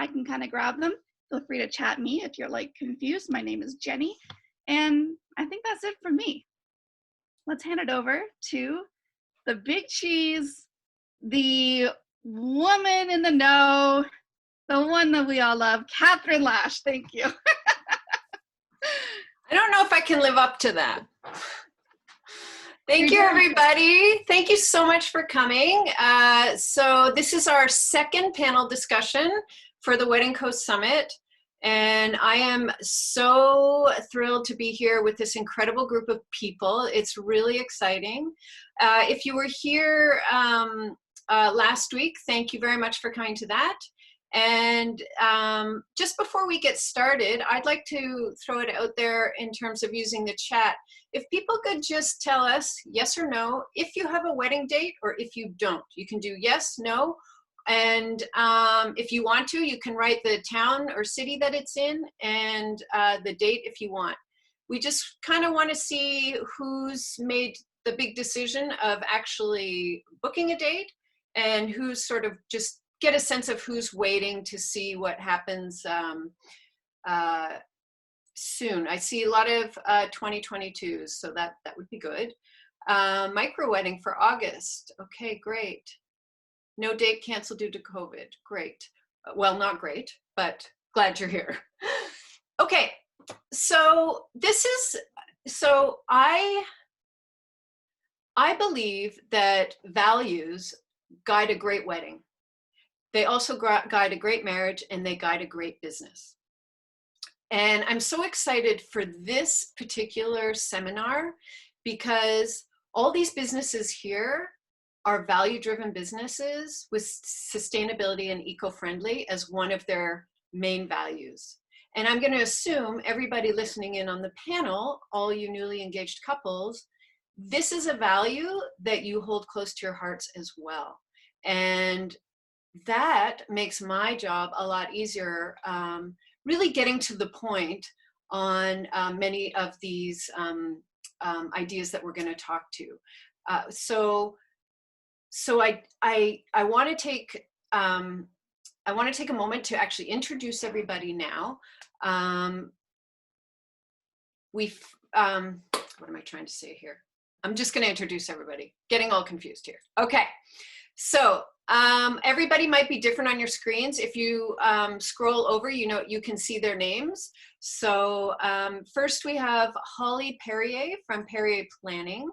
I can kind of grab them. Feel free to chat me if you're like confused. My name is Jenny, and I think that's it from me. Let's hand it over to the big cheese, the woman in the know, the one that we all love, Catherine Lash. Thank you. I don't know if I can live up to that. Thank you, everybody. Thank you so much for coming. So this is our second panel discussion for the Wedding Co Summit. And I am so thrilled to be here with this incredible group of people. It's really exciting. If you were here last week, thank you very much for coming to that. And just before we get started, I'd like to throw it out there in terms of using the chat. If people could just tell us yes or no, if you have a wedding date or if you don't. You can do yes, no, and if you want to, you can write the town or city that it's in and the date if you want. We just kind of want to see who's made the big decision of actually booking a date and who's sort of just get a sense of who's waiting to see what happens soon. I see a lot of 2022s, so that would be good. Micro wedding for August. Okay, great. No date canceled due to COVID. Great. Well, not great, but glad you're here. Okay, so I believe that values guide a great wedding. They also guide a great marriage, and they guide a great business. And I'm so excited for this particular seminar because all these businesses here are value-driven businesses with sustainability and eco-friendly as one of their main values. And I'm going to assume everybody listening in on the panel, all you newly engaged couples, this is a value that you hold close to your hearts as well. And that makes my job a lot easier, really getting to the point on many of these ideas that we're going to talk to. So I want to take a moment to actually introduce everybody now. What am I trying to say here? I'm just going to introduce everybody. Getting all confused here. Okay, so everybody might be different on your screens. If you scroll over, you can see their names. So first we have Holly Perrier from Perrier Planning.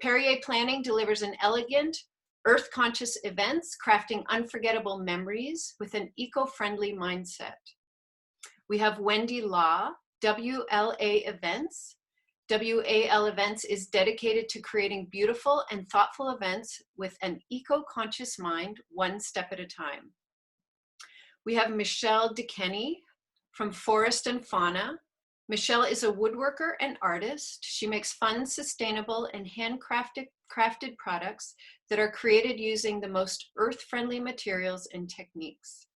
Perrier Planning delivers an elegant, earth-conscious events, crafting unforgettable memories with an eco-friendly mindset. We have Wendy Law, WLA Events. WAL Events is dedicated to creating beautiful and thoughtful events with an eco-conscious mind, one step at a time. We have Michelle DeKenney from Forest and Fauna. Michelle is a woodworker and artist. She makes fun, sustainable, and handcrafted products that are created using the most earth-friendly materials and techniques.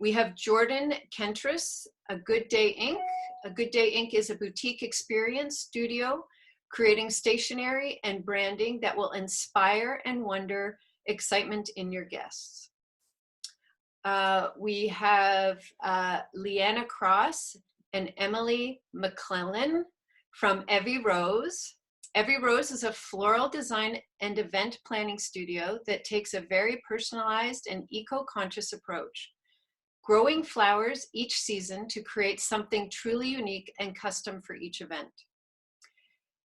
We have Jordan Kentris, A Good Day Inc. A Good Day Inc. is a boutique experience studio creating stationery and branding that will inspire and wonder excitement in your guests. We have Leanna Cross and Emily McClellan from Evie Rose. Evie Rose is a floral design and event planning studio that takes a very personalized and eco-conscious approach, growing flowers each season to create something truly unique and custom for each event.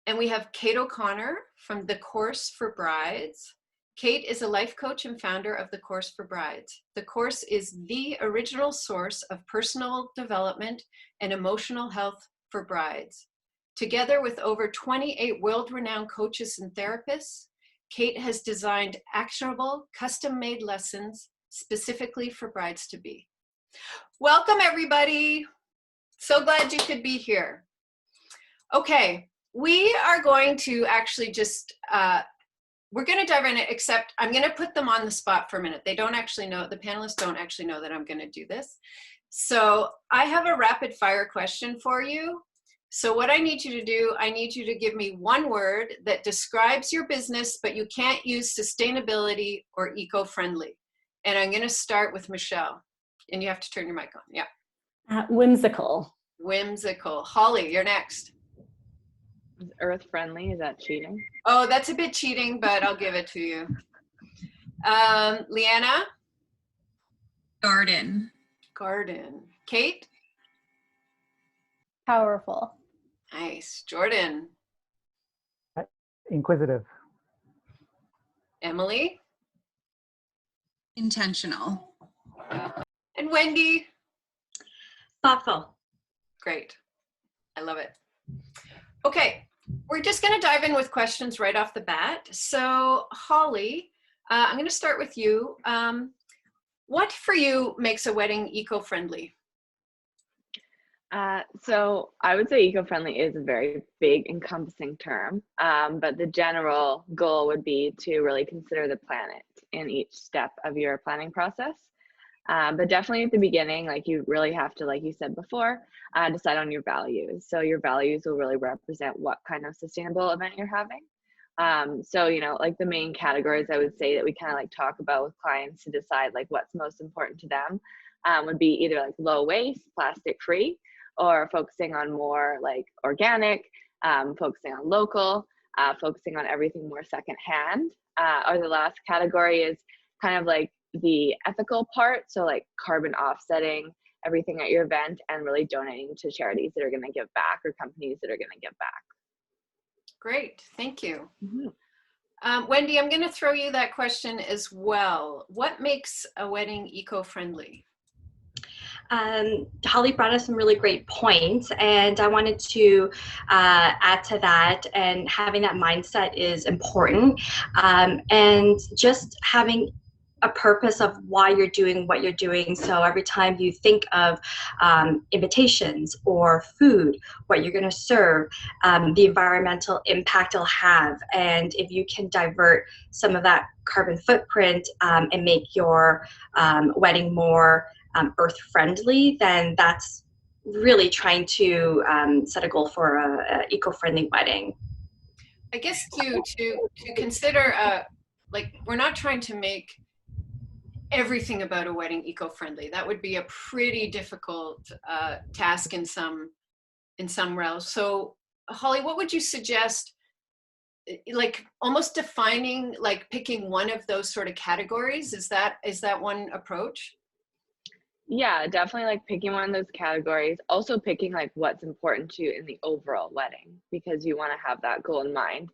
And we have Kate O'Connor from The Course for Brides. Kate is a life coach and founder of The Course for Brides. The Course is the original source of personal development and emotional health for brides. Together with over 28 world-renowned coaches and therapists, Kate has designed actionable, custom-made lessons specifically for brides-to-be. Welcome, everybody. So glad you could be here. Okay, we are going to actually just, we're going to dive in, except I'm going to put them on the spot for a minute. They don't actually know, the panelists don't actually know that I'm going to do this. So I have a rapid fire question for you. So what I need you to do, I need you to give me one word that describes your business, but you can't use sustainability or eco-friendly. And I'm going to start with Michelle. And you have to turn your mic on. Yeah. Whimsical. Whimsical. Holly, you're next. Is earth friendly? Is that cheating? Oh, that's a bit cheating, but I'll give it to you. Leanna? Garden. Garden. Kate? Powerful. Nice. Jordan? Inquisitive. Emily? Intentional. And Wendy? Thoughtful. Great. I love it. Okay, we're just going to dive in with questions right off the bat. So, Holly, I'm going to start with you. What for you makes a wedding eco-friendly? So I would say eco-friendly is a very big encompassing term, but the general goal would be to really consider the planet in each step of your planning process. But definitely at the beginning, like you really have to, like you said before, decide on your values. So your values will really represent what kind of sustainable event you're having. So, you know, like the main categories I would say that we kind of like talk about with clients to decide like what's most important to them would be either like low waste, plastic free, or focusing on more like organic, focusing on local, focusing on everything more secondhand. Or the last category is kind of like the ethical part. So like carbon offsetting everything at your event and really donating to charities that are going to give back or companies that are going to give back. Great, thank you. Mm-hmm. Wendy, I'm going to throw you that question as well. What makes a wedding eco-friendly? Holly brought us some really great points, and I wanted to add to that, and having that mindset is important, and just having a purpose of why you're doing what you're doing. So every time you think of invitations or food, what you're going to serve, the environmental impact it'll have, and if you can divert some of that carbon footprint and make your wedding more earth friendly, then that's really trying to set a goal for a eco-friendly wedding. I guess to consider, like, we're not trying to make everything about a wedding eco-friendly. That would be a pretty difficult task in some realms. So Holly, what would you suggest, like almost defining, like picking one of those sort of categories? Is that one approach? Yeah, definitely like picking one of those categories. Also picking like what's important to you in the overall wedding, because you want to have that goal in mind.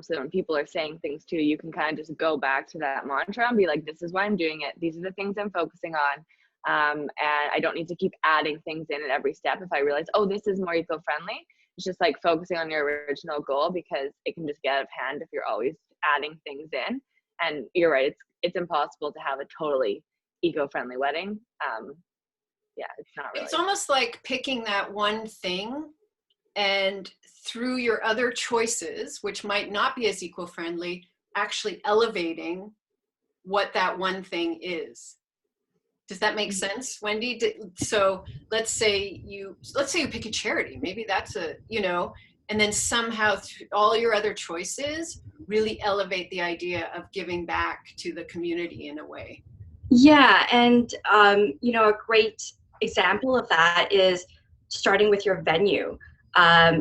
So when people are saying things to you, you can kind of just go back to that mantra and be like, this is why I'm doing it. These are the things I'm focusing on. And I don't need to keep adding things in at every step. If I realize, oh, this is more eco-friendly, it's just like focusing on your original goal, because it can just get out of hand if you're always adding things in. And you're right, it's impossible to have a totally eco-friendly wedding. Yeah, it's not really. It's almost like picking that one thing, and through your other choices, which might not be as eco-friendly, actually elevating what that one thing is. Does that make sense, Wendy? So let's say you pick a charity. Maybe that's and then somehow all your other choices really elevate the idea of giving back to the community in a way. Yeah, and a great example of that is starting with your venue.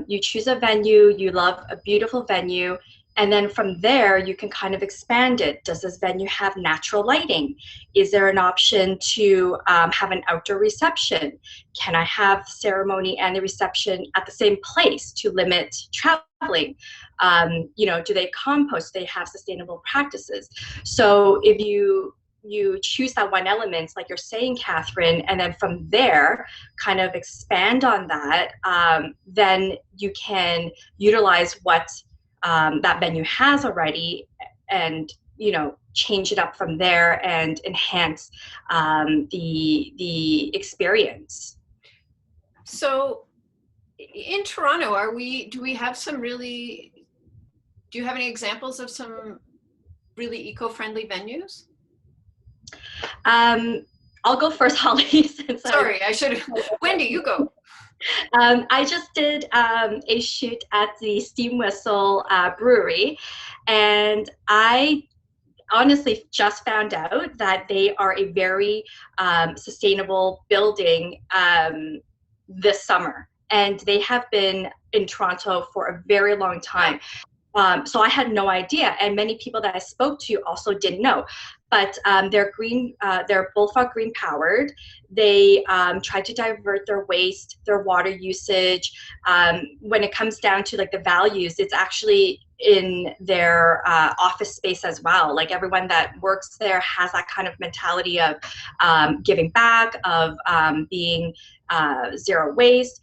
You choose a venue, you love a beautiful venue, and then from there you can kind of expand it. Does this venue have natural lighting? Is there an option to have an outdoor reception? Can I have ceremony and the reception at the same place to limit traveling? Do they compost? Do they have sustainable practices? So if you choose that one element, like you're saying, Catherine, and then from there kind of expand on that, then you can utilize what that venue has already and change it up from there and enhance the experience. So in Toronto, do you have any examples of some really eco-friendly venues? I'll go first, Holly. Sorry, I should have. Wendy, you go. I just did a shoot at the Steam Whistle Brewery, and I honestly just found out that they are a very sustainable building this summer. And they have been in Toronto for a very long time. So I had no idea, and many people that I spoke to also didn't know. But they're green, they're Bullfrog Green powered. They try to divert their waste, their water usage. When it comes down to like the values, it's actually in their office space as well. Like everyone that works there has that kind of mentality of giving back, of being zero waste.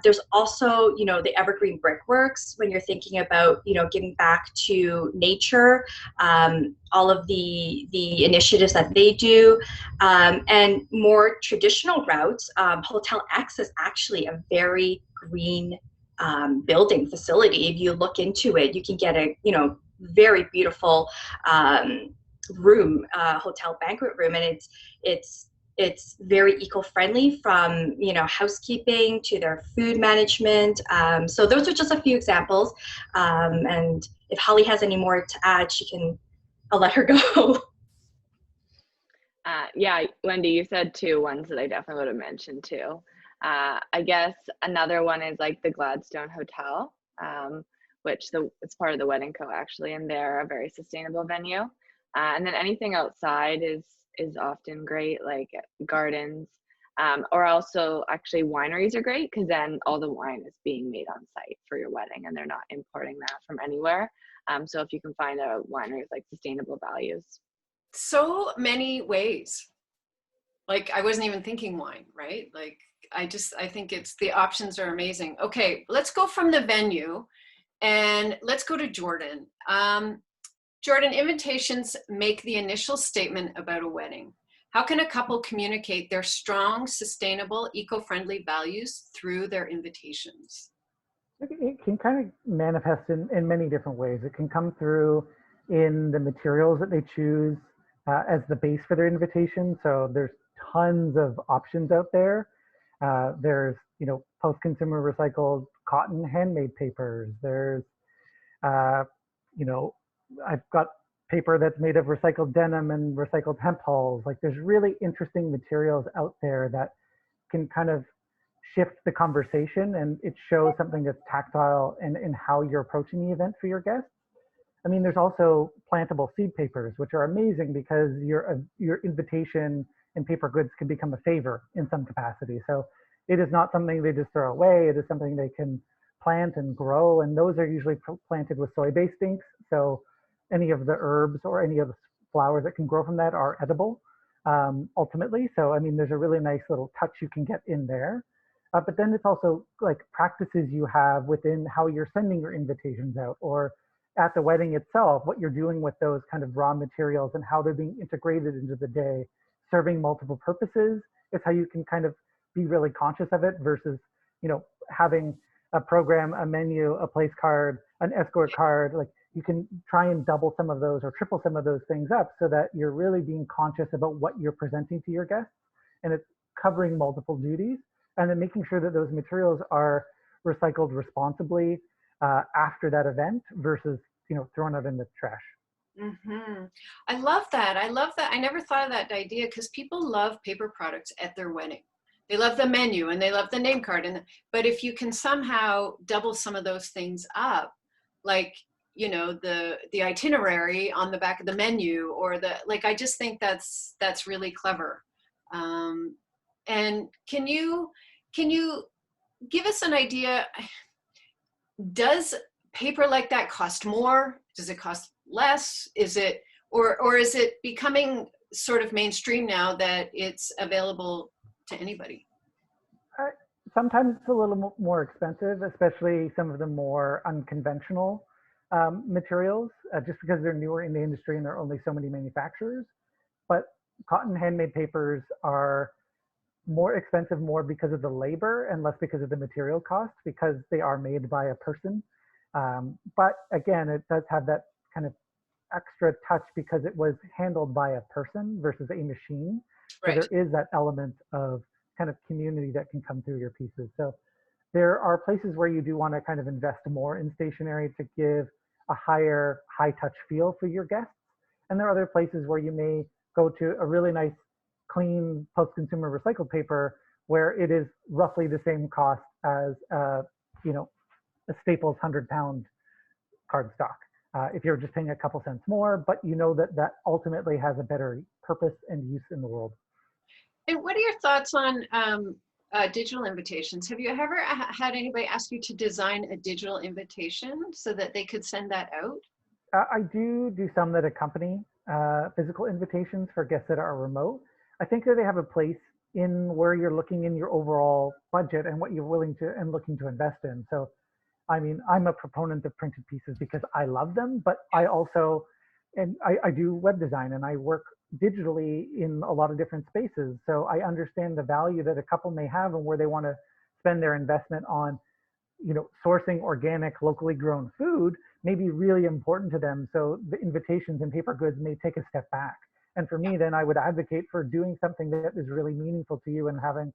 There's also, you know, the Evergreen Brickworks when you're thinking about, you know, giving back to nature, all of the initiatives that they do, and more traditional routes. Hotel X is actually a very green building facility. If you look into it, you can get a, you know, very beautiful room, hotel banquet room, and it's very eco-friendly, from, you know, housekeeping to their food management. So those are just a few examples. And if Holly has any more to add, I'll let her go. Yeah, Wendy, you said two ones that I definitely would have mentioned too. I guess another one is like the Gladstone Hotel, which it's part of the Wedding Co actually, and they're a very sustainable venue. And then anything outside is often great, like gardens, or also actually wineries are great because then all the wine is being made on site for your wedding and they're not importing that from anywhere. So if you can find a winery with like sustainable values. So many ways. Like I wasn't even thinking wine, right? Like I think the options are amazing. Okay, let's go from the venue and let's go to Jordan. Jordan, invitations make the initial statement about a wedding. How can a couple communicate their strong, sustainable, eco-friendly values through their invitations? It can kind of manifest in many different ways. It can come through in the materials that they choose as the base for their invitation. So there's tons of options out there. There's, you know, post-consumer recycled cotton handmade papers. There's, you know, I've got paper that's made of recycled denim and recycled hemp hulls. Like there's really interesting materials out there that can kind of shift the conversation, and it shows something that's tactile in how you're approaching the event for your guests. I mean, there's also plantable seed papers, which are amazing because your invitation and paper goods can become a favor in some capacity. So it is not something they just throw away. It is something they can plant and grow, and those are usually planted with soy-based inks. So any of the herbs or any of the flowers that can grow from that are edible ultimately. So, I mean, there's a really nice little touch you can get in there. But then it's also like practices you have within how you're sending your invitations out, or at the wedding itself, what you're doing with those kind of raw materials and how they're being integrated into the day, serving multiple purposes. It's how you can kind of be really conscious of it versus, you know, having a program, a menu, a place card, an escort card. Like you can try and double some of those or triple some of those things up so that you're really being conscious about what you're presenting to your guests, and it's covering multiple duties, and then making sure that those materials are recycled responsibly after that event versus, you know, thrown out in the trash. Mm-hmm. I love that. I love that. I never thought of that idea because people love paper products at their wedding. They love the menu and they love the name card. But if you can somehow double some of those things up, like, you know, the itinerary on the back of the menu, or I just think that's really clever. And can you give us an idea? Does paper like that cost more? Does it cost less? Is it, or is it becoming sort of mainstream now that it's available to anybody? Sometimes it's a little more expensive, especially some of the more unconventional materials, just because they're newer in the industry and there are only so many manufacturers. But cotton handmade papers are more expensive more because of the labor and less because of the material cost, because they are made by a person. But again, it does have that kind of extra touch because it was handled by a person versus a machine. So Right. there is that element of kind of community that can come through your pieces. So there are places where you do want to kind of invest more in stationery to give a high touch feel for your guests. And there are other places where you may go to a really nice, clean post-consumer recycled paper where it is roughly the same cost as, you know, a Staples 100-pound cardstock. If you're just paying a couple cents more, but you know that that ultimately has a better purpose and use in the world. And what are your thoughts on digital invitations? Have you ever had anybody ask you to design a digital invitation so that they could send that out? I do some that accompany physical invitations for guests that are remote. I think that they have a place in where you're looking in your overall budget and what you're willing to and looking to invest in. So, I mean, I'm a proponent of printed pieces because I love them, but I also, and I do web design and I work digitally in a lot of different spaces. So I understand the value that a couple may have and where they want to spend their investment on, you know, sourcing organic, locally grown food may be really important to them. So the invitations and paper goods may take a step back. And for me, then I would advocate for doing something that is really meaningful to you and having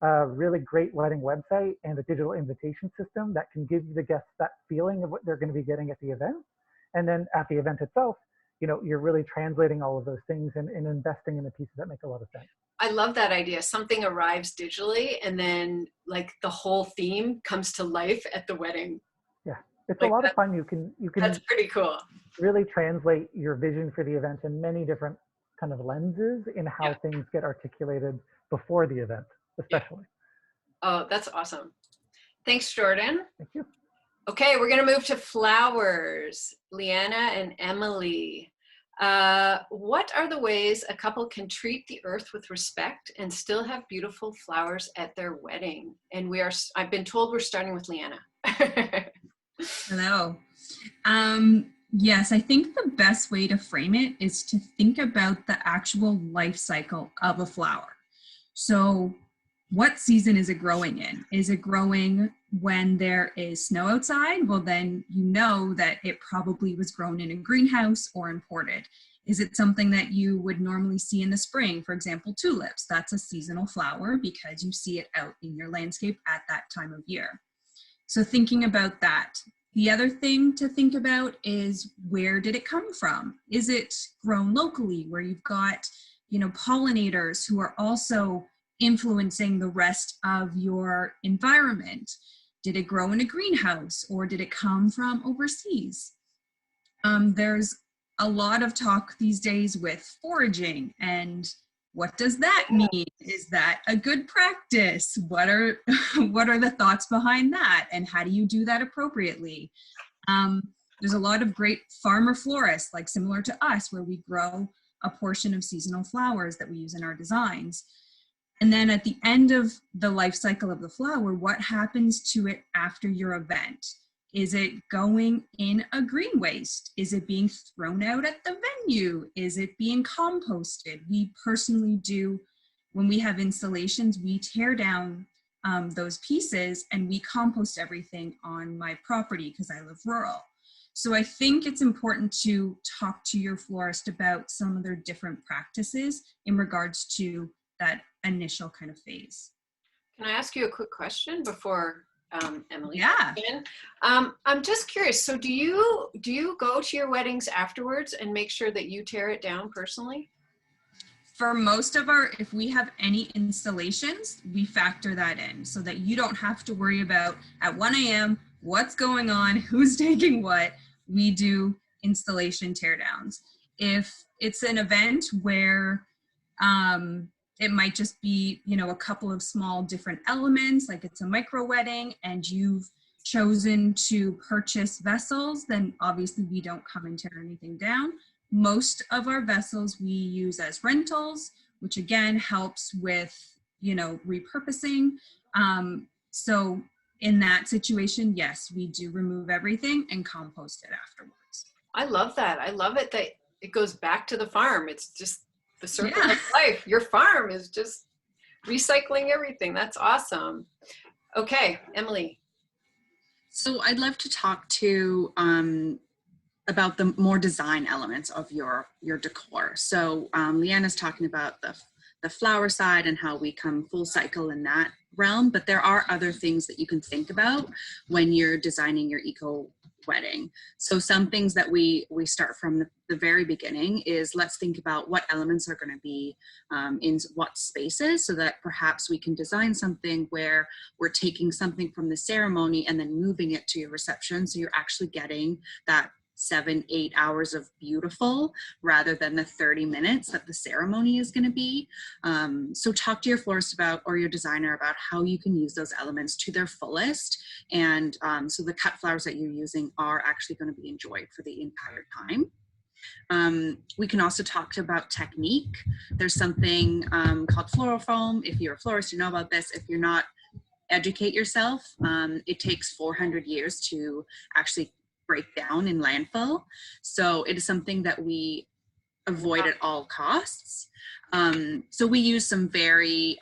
a really great wedding website and a digital invitation system that can give the guests that feeling of what they're going to be getting at the event. And then at the event itself, you know, you're really translating all of those things and investing in the pieces that make a lot of sense. I love that idea. Something arrives digitally and then like the whole theme comes to life at the wedding. Yeah, it's Like a lot that- of fun. You can That's pretty cool. really translate your vision for the event in many different kind of lenses in how Yeah. things get articulated before the event, especially. Oh, that's awesome. Thanks, Jordan. Thank you. Okay, we're gonna move to flowers. Leanna and Emily. What are the ways a couple can treat the earth with respect and still have beautiful flowers at their wedding? And I've been told we're starting with Leanna. Hello. Yes, I think the best way to frame it is to think about the actual life cycle of a flower. So what season is it growing in? Is it growing when there is snow outside? Well, then you know that it probably was grown in a greenhouse or imported. Is it something that you would normally see in the spring? For example, tulips. That's a seasonal flower because you see it out in your landscape at that time of year. So thinking about that. The other thing to think about is, where did it come from? Is it grown locally where you've got, you know, pollinators who are also influencing the rest of your environment? Did it grow in a greenhouse or did it come from overseas? There's a lot of talk these days with foraging, and what does that mean? Is that a good practice? What are the thoughts behind that, and how do you do that appropriately? There's a lot of great farmer florists, like similar to us, where we grow a portion of seasonal flowers that we use in our designs. And then at the end of the life cycle of the flower, what happens to it after your event? Is it going in a green waste? Is it being thrown out at the venue? Is it being composted? We personally do, when we have installations, we tear down those pieces and we compost everything on my property because I live rural. So I think it's important to talk to your florist about some of their different practices in regards to that initial kind of phase. Can I ask you a quick question before Emily? Yeah. I'm just curious. So do you go to your weddings afterwards and make sure that you tear it down personally? For most of if we have any installations, we factor that in so that you don't have to worry about at 1 a.m. what's going on, who's taking what. We do installation teardowns. If it's an event where it might just be, you know, a couple of small different elements, like it's a micro wedding and you've chosen to purchase vessels, then obviously we don't come and tear anything down. Most of our vessels we use as rentals, which again helps with, you know, repurposing. So in that situation, yes, we do remove everything and compost it afterwards. I love that. I love it that it goes back to the farm. It's just the circle Yeah. of life. Your farm is just recycling everything. That's awesome. Okay, Emily. So I'd love to talk to about the more design elements of your decor. So Leanna's talking about the flower side and how we come full cycle in that realm, but there are other things that you can think about when you're designing your wedding. So some things that we start from the very beginning is, let's think about what elements are going to be in what spaces, so that perhaps we can design something where we're taking something from the ceremony and then moving it to your reception. So you're actually getting that 7-8 hours of beautiful rather than the 30 minutes that the ceremony is going to be. So talk to your florist about, or your designer about, how you can use those elements to their fullest. And so the cut flowers that you're using are actually going to be enjoyed for the entire time. We can also talk about technique. There's something called floral foam. If you're a florist, you know about this. If you're not, educate yourself. It takes 400 years to actually break down in landfill. So it is something that we avoid at all costs. So we use some very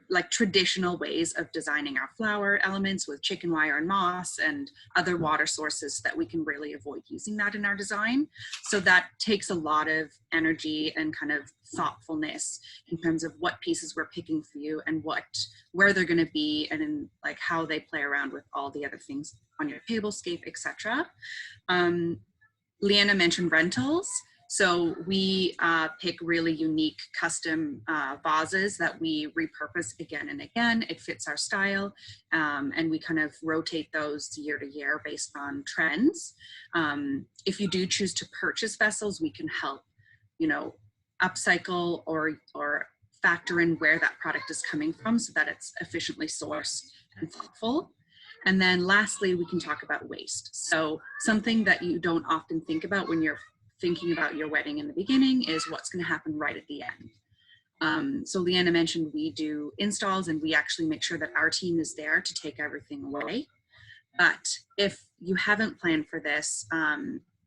like traditional ways of designing our flower elements with chicken wire and moss and other water sources, that we can really avoid using that in our design. So that takes a lot of energy and kind of thoughtfulness in terms of what pieces we're picking for you and where they're going to be, and in like how they play around with all the other things on your tablescape, etc. Leanna mentioned rentals. So we pick really unique custom vases that we repurpose again and again. It fits our style, and we kind of rotate those year to year based on trends. If you do choose to purchase vessels, we can help, upcycle or factor in where that product is coming from so that it's efficiently sourced and thoughtful. And then lastly, we can talk about waste. So something that you don't often think about when you're thinking about your wedding in the beginning is what's going to happen right at the end. So Leanna mentioned we do installs, and we actually make sure that our team is there to take everything away. But if you haven't planned for this,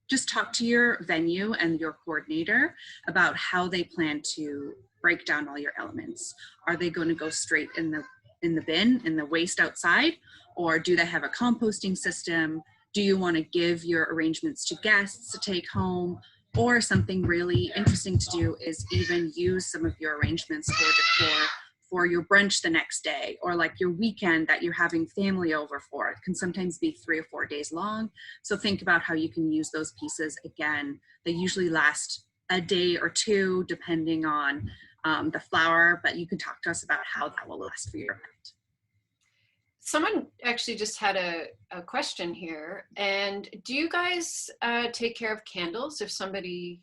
just talk to your venue and your coordinator about how they plan to break down all your elements. Are they going to go straight in the bin, in the waste outside, or do they have a composting system? Do you want to give your arrangements to guests to take home? Or something really interesting to do is even use some of your arrangements for decor for your brunch the next day, or like your weekend that you're having family over for. It can sometimes be 3 or 4 days long. So think about how you can use those pieces. Again, they usually last a day or two depending on the flower, but you can talk to us about how that will last for your event. Someone actually just had a question here. And do you guys take care of candles if somebody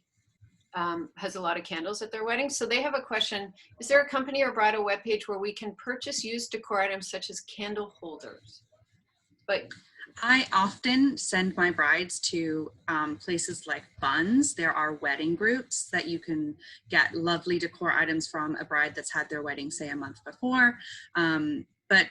has a lot of candles at their wedding? So they have a question. Is there a company or bridal webpage where we can purchase used decor items such as candle holders? But I often send my brides to places like Buns. There are wedding groups that you can get lovely decor items from a bride that's had their wedding, say, a month before. But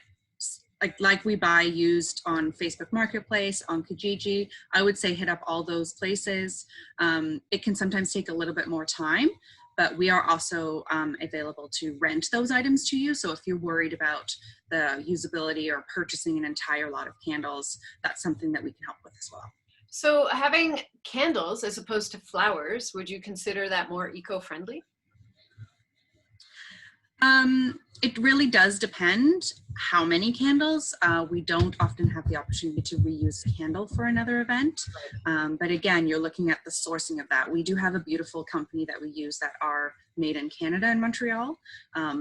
like we buy used on Facebook Marketplace, on Kijiji, I would say hit up all those places. It can sometimes take a little bit more time, but we are also available to rent those items to you. So if you're worried about the usability or purchasing an entire lot of candles, that's something that we can help with as well. so having candles as opposed to flowers, would you consider that more eco-friendly? It really does depend how many candles. We don't often have the opportunity to reuse a candle for another event. But again, you're looking at the sourcing of that. We do have a beautiful company that we use that are made in Canada and Montreal.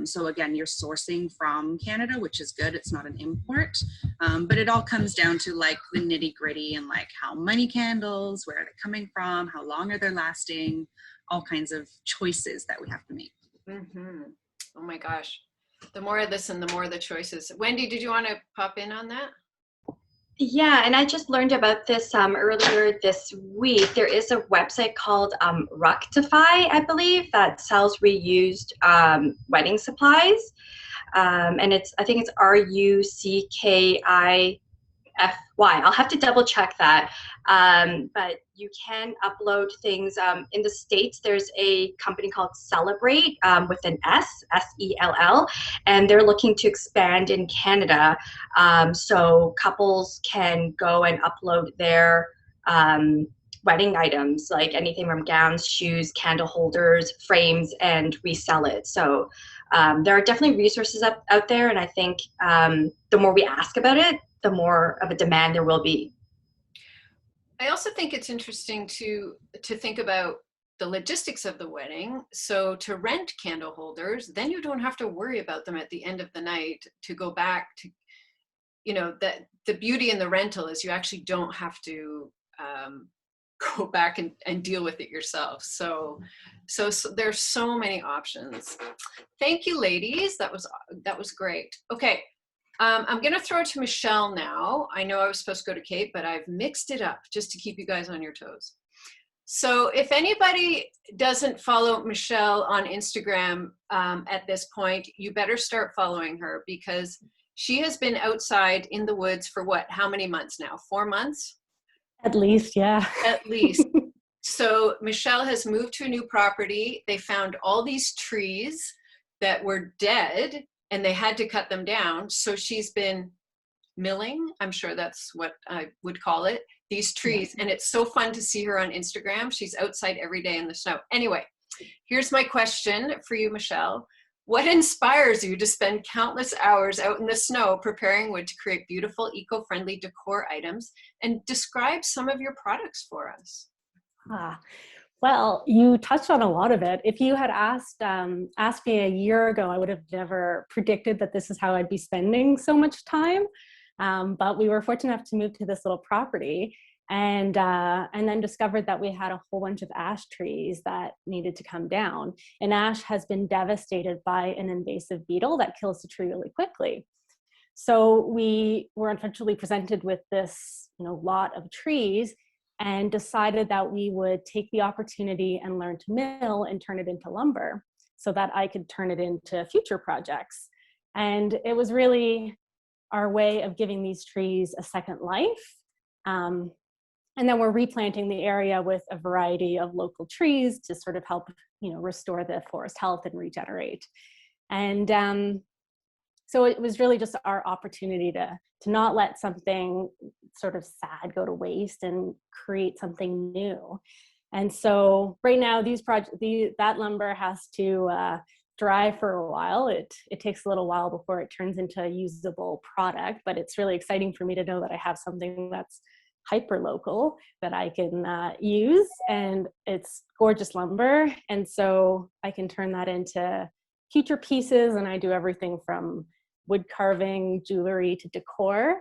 So again, you're sourcing from Canada, which is good. It's not an import. But it all comes down to like the nitty gritty and like how many candles, where are they coming from, how long are they lasting, all kinds of choices that we have to make. Mm-hmm. Oh my gosh. The more I listen, the more the choices. Wendy, did you want to pop in on that? Yeah, and I just learned about this earlier this week. There is a website called Ructify, I believe, that sells reused wedding supplies. And I think it's RUCKIFY. I'll have to double check that. But you can upload things. In the States, there's a company called Celebrate with an S, SELL, and they're looking to expand in Canada. So couples can go and upload their wedding items, like anything from gowns, shoes, candle holders, frames, and resell it. So there are definitely resources out there, and I think the more we ask about it, the more of a demand there will be. I also think it's interesting to think about the logistics of the wedding. So to rent candle holders, then you don't have to worry about them at the end of the night to go back to, that the beauty in the rental is you actually don't have to go back and deal with it yourself. So there's so many options. Thank you, ladies. That was great. Okay. I'm going to throw it to Michelle now. I know I was supposed to go to Kate, but I've mixed it up just to keep you guys on your toes. So if anybody doesn't follow Michelle on Instagram at this point, you better start following her, because she has been outside in the woods for how many months now? 4 months? At least, yeah. At least. So Michelle has moved to a new property. They found all these trees that were dead, and they had to cut them down. So she's been milling, I'm sure that's what I would call it, these trees. And it's so fun to see her on Instagram. She's outside every day in the snow. Anyway, here's my question for you, Michelle. What inspires you to spend countless hours out in the snow preparing wood to create beautiful, eco-friendly decor items? And describe some of your products for us. Well, you touched on a lot of it. If you had asked me a year ago, I would have never predicted that this is how I'd be spending so much time. But we were fortunate enough to move to this little property, and then discovered that we had a whole bunch of ash trees that needed to come down. And ash has been devastated by an invasive beetle that kills the tree really quickly. So we were unfortunately presented with this, lot of trees, and decided that we would take the opportunity and learn to mill and turn it into lumber so that I could turn it into future projects. And it was really our way of giving these trees a second life. And then we're replanting the area with a variety of local trees to sort of help, restore the forest health and regenerate. And so it was really just our opportunity to not let something sort of sad go to waste and create something new. And so right now, that lumber has to dry for a while. It takes a little while before it turns into a usable product, but it's really exciting for me to know that I have something that's hyper local that I can use, and it's gorgeous lumber. And so I can turn that into future pieces, and I do everything from wood carving, jewelry to decor.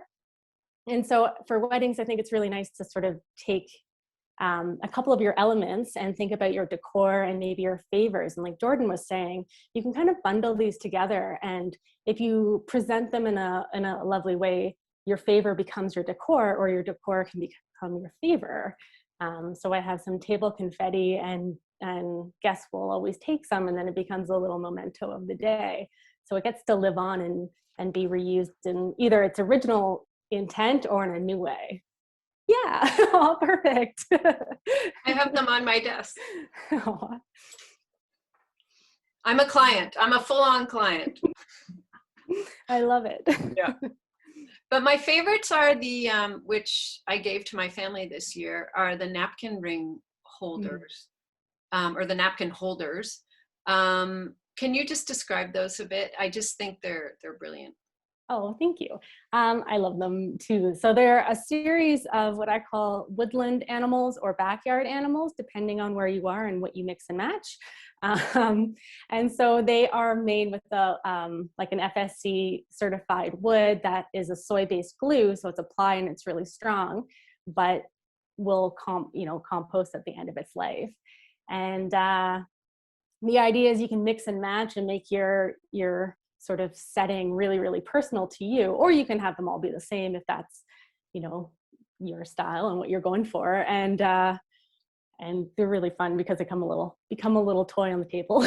And so for weddings, I think it's really nice to sort of take a couple of your elements and think about your decor and maybe your favors. And like Jordan was saying, you can kind of bundle these together. And if you present them in a lovely way, your favor becomes your decor, or your decor can become your favor. So I have some table confetti, and guests will always take some, and then it becomes a little memento of the day. So it gets to live on and be reused in either its original intent or in a new way. Yeah, oh, perfect. I have them on my desk. I'm a client. I'm a full-on client. I love it. Yeah. But my favorites are the, which I gave to my family this year, are the napkin ring holders, or the napkin holders. Can you just describe those a bit? I just think they're brilliant. Oh, thank you. I love them too. So they're a series of what I call woodland animals or backyard animals, depending on where you are and what you mix and match. And so they are made with like an FSC certified wood that is a soy-based glue. So it's applied and it's really strong, but will compost at the end of its life. And the idea is you can mix and match and make your sort of setting really, really personal to you, or you can have them all be the same if that's, your style and what you're going for. And they're really fun because they become a little toy on the table.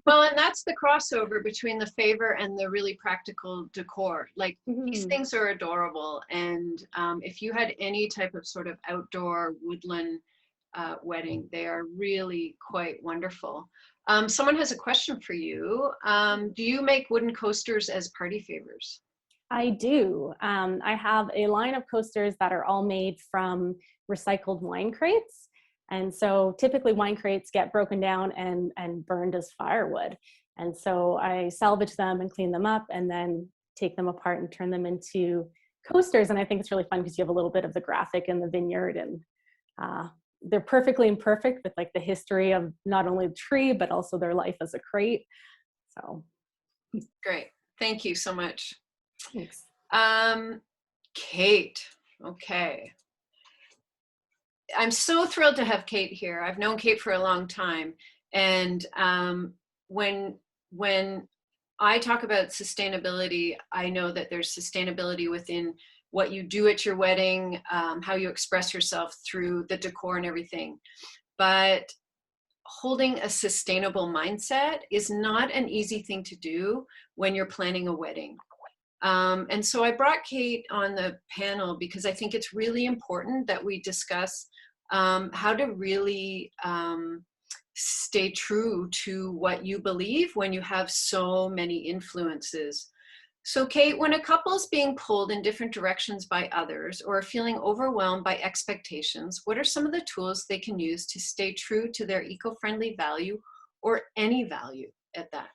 Well, and that's the crossover between the favor and the really practical decor. Like these things are adorable. And if you had any type of sort of outdoor woodland wedding, they are really quite wonderful. Someone has a question for you. Do you make wooden coasters as party favors? I do. I have a line of coasters that are all made from recycled wine crates. And so typically wine crates get broken down and burned as firewood. And so I salvage them and clean them up and then take them apart and turn them into coasters. And I think it's really fun because you have a little bit of the graphic in the vineyard they're perfectly imperfect with like the history of not only the tree, but also their life as a crate. So. Great. Thank you so much. Thanks. Kate. Okay. I'm so thrilled to have Kate here. I've known Kate for a long time. And when I talk about sustainability, I know that there's sustainability within what you do at your wedding, how you express yourself through the decor and everything. But holding a sustainable mindset is not an easy thing to do when you're planning a wedding. And so I brought Kate on the panel because I think it's really important that we discuss how to really stay true to what you believe when you have so many influences. So Kate, when a couple is being pulled in different directions by others or feeling overwhelmed by expectations, what are some of the tools they can use to stay true to their eco-friendly value or any value at that?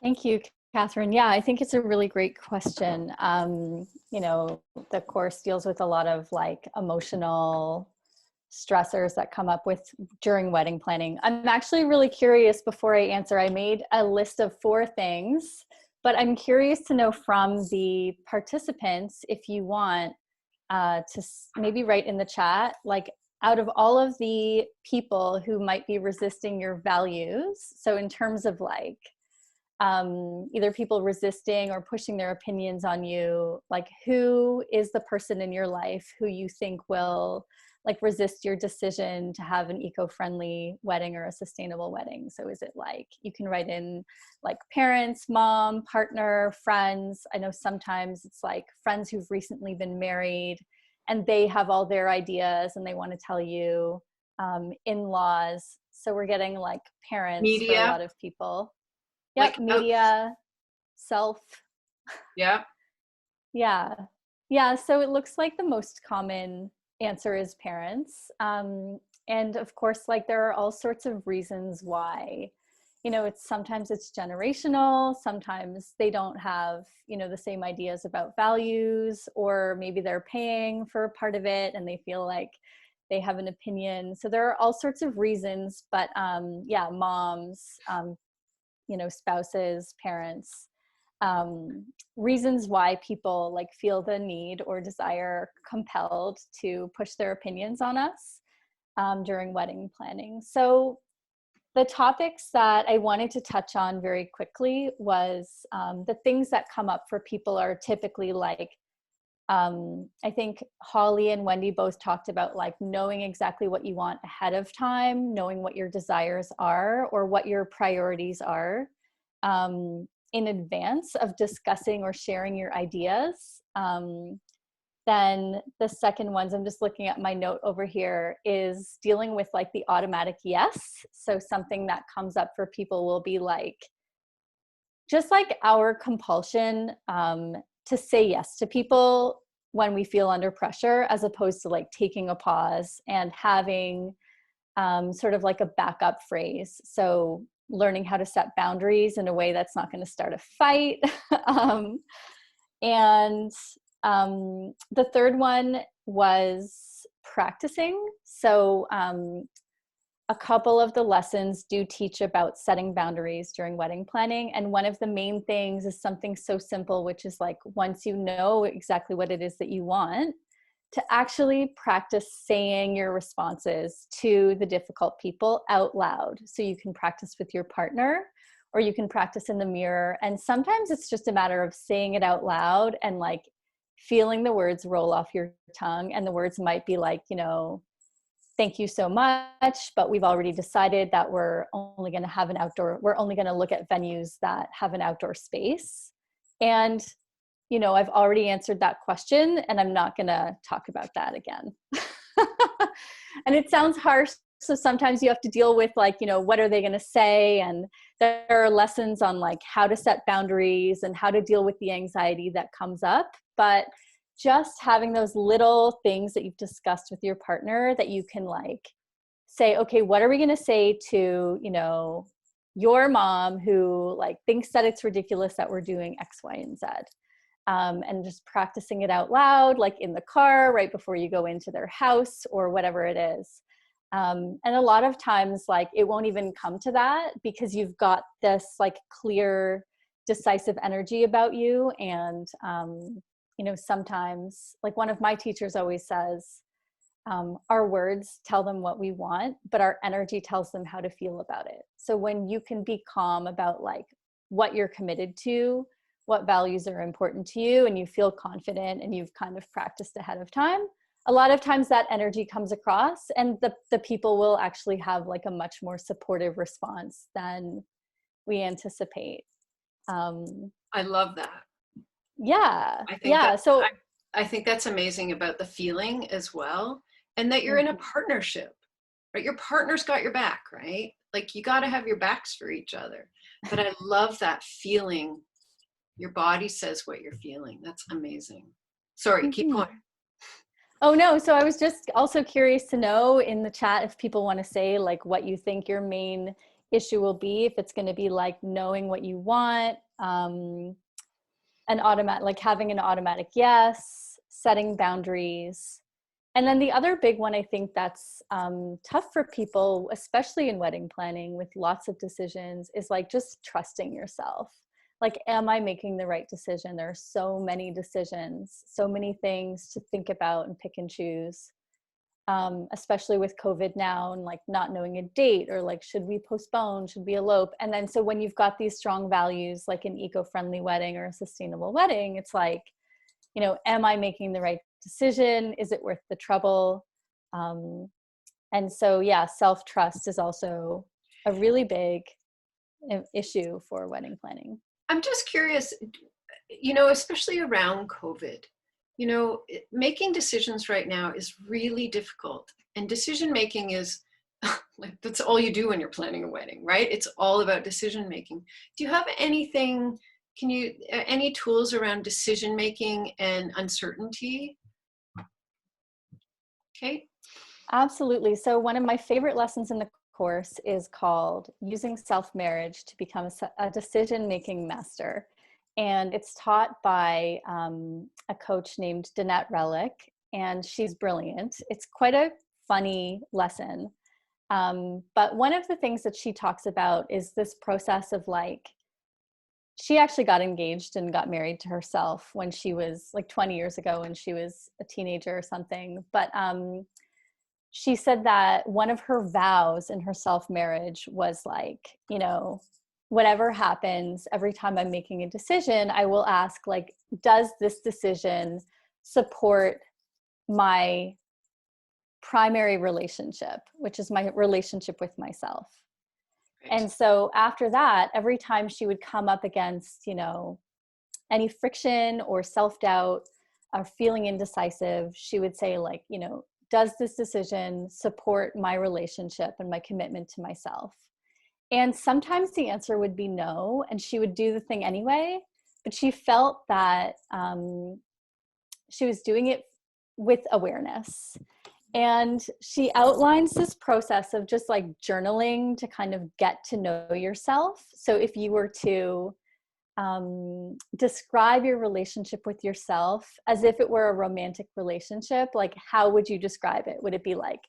Thank you, Catherine. Yeah, I think it's a really great question. You know, the course deals with a lot of like emotional stressors that come up with during wedding planning. I'm actually really curious before I answer. I made a list of 4 things, but I'm curious to know from the participants if you want to maybe write in the chat, like out of all of the people who might be resisting your values. So in terms of like either people resisting or pushing their opinions on you, like who is the person in your life who you think will like resist your decision to have an eco-friendly wedding or a sustainable wedding? So is it like, you can write in like parents, mom, partner, friends. I know sometimes it's like friends who've recently been married and they have all their ideas and they want to tell you, in-laws. So we're getting like parents Media. for a lot of people. Yep, Like, media, self. Yeah. Yeah. Yeah, so it looks like the most common answer is parents. And of course, like there are all sorts of reasons why, you know, sometimes it's generational, sometimes they don't have, you know, the same ideas about values, or maybe they're paying for part of it and they feel like they have an opinion. So there are all sorts of reasons, but yeah, moms, you know, spouses, parents, reasons why people like feel the need or desire compelled to push their opinions on us during wedding planning. So the topics that I wanted to touch on very quickly was the things that come up for people are typically like, I think Holly and Wendy both talked about like knowing exactly what you want ahead of time, knowing what your desires are or what your priorities are. In advance of discussing or sharing your ideas. Then the second ones, I'm just looking at my note over here, is dealing with like the automatic yes. So something that comes up for people will be like, just like our compulsion to say yes to people when we feel under pressure, as opposed to like taking a pause and having sort of like a backup phrase. So learning how to set boundaries in a way that's not going to start a fight. And the third one was practicing. So a couple of the lessons do teach about setting boundaries during wedding planning. And one of the main things is something so simple, which is like, once you know exactly what it is that you want, to actually practice saying your responses to the difficult people out loud. So you can practice with your partner or you can practice in the mirror. And sometimes it's just a matter of saying it out loud and like feeling the words roll off your tongue. And the words might be like, you know, thank you so much, but we've already decided that we're only going to look at venues that have an outdoor space. And you know, I've already answered that question and I'm not going to talk about that again. And it sounds harsh. So sometimes you have to deal with like, you know, what are they going to say? And there are lessons on like how to set boundaries and how to deal with the anxiety that comes up. But just having those little things that you've discussed with your partner that you can like say, okay, what are we going to say to, you know, your mom who like thinks that it's ridiculous that we're doing X, Y, and Z. and just practicing it out loud, like in the car, right before you go into their house or whatever it is. And a lot of times, like, it won't even come to that because you've got this like clear, decisive energy about you. And, you know, sometimes, like one of my teachers always says, our words tell them what we want, but our energy tells them how to feel about it. So when you can be calm about like what you're committed to, what values are important to you, and you feel confident and you've kind of practiced ahead of time, a lot of times that energy comes across, and the people will actually have like a much more supportive response than we anticipate. I love that. Yeah. I think Yeah. So I think that's amazing about the feeling as well. And that you're in a partnership, right? Your partner's got your back, right? Like you got to have your backs for each other. But I love that feeling. Your body says what you're feeling. That's amazing. Sorry, keep going. Oh no, so I was just also curious to know in the chat if people want to say like what you think your main issue will be, if it's going to be like knowing what you want, like having an automatic yes, setting boundaries. And then the other big one, I think that's tough for people, especially in wedding planning with lots of decisions, is like just trusting yourself. Like, am I making the right decision? There are so many decisions, so many things to think about and pick and choose, especially with COVID now and like not knowing a date or like, should we postpone? Should we elope? And then so when you've got these strong values, like an eco-friendly wedding or a sustainable wedding, it's like, you know, am I making the right decision? Is it worth the trouble? And so, yeah, self-trust is also a really big issue for wedding planning. I'm just curious, you know, especially around COVID, you know, making decisions right now is really difficult. And decision making is like, that's all you do when you're planning a wedding, right? It's all about decision making. Do you have anything, any tools around decision making and uncertainty? Okay. Absolutely. So one of my favorite lessons in the course is called Using Self-Marriage to Become a Decision-Making Master. And it's taught by a coach named Danette Relic, and she's brilliant. It's quite a funny lesson. But one of the things that she talks about is this process of like, she actually got engaged and got married to herself when she was like 20 years ago when she was a teenager or something. But she said that one of her vows in her self-marriage was like, you know, whatever happens, every time I'm making a decision, I will ask like, does this decision support my primary relationship, which is my relationship with myself? And so after that, every time she would come up against, you know, any friction or self-doubt or feeling indecisive, she would say like, you know, does this decision support my relationship and my commitment to myself? And sometimes the answer would be no, and she would do the thing anyway, but she felt that she was doing it with awareness. And she outlines this process of just like journaling to kind of get to know yourself. So if you were to describe your relationship with yourself as if it were a romantic relationship, like how would you describe it? Would it be like,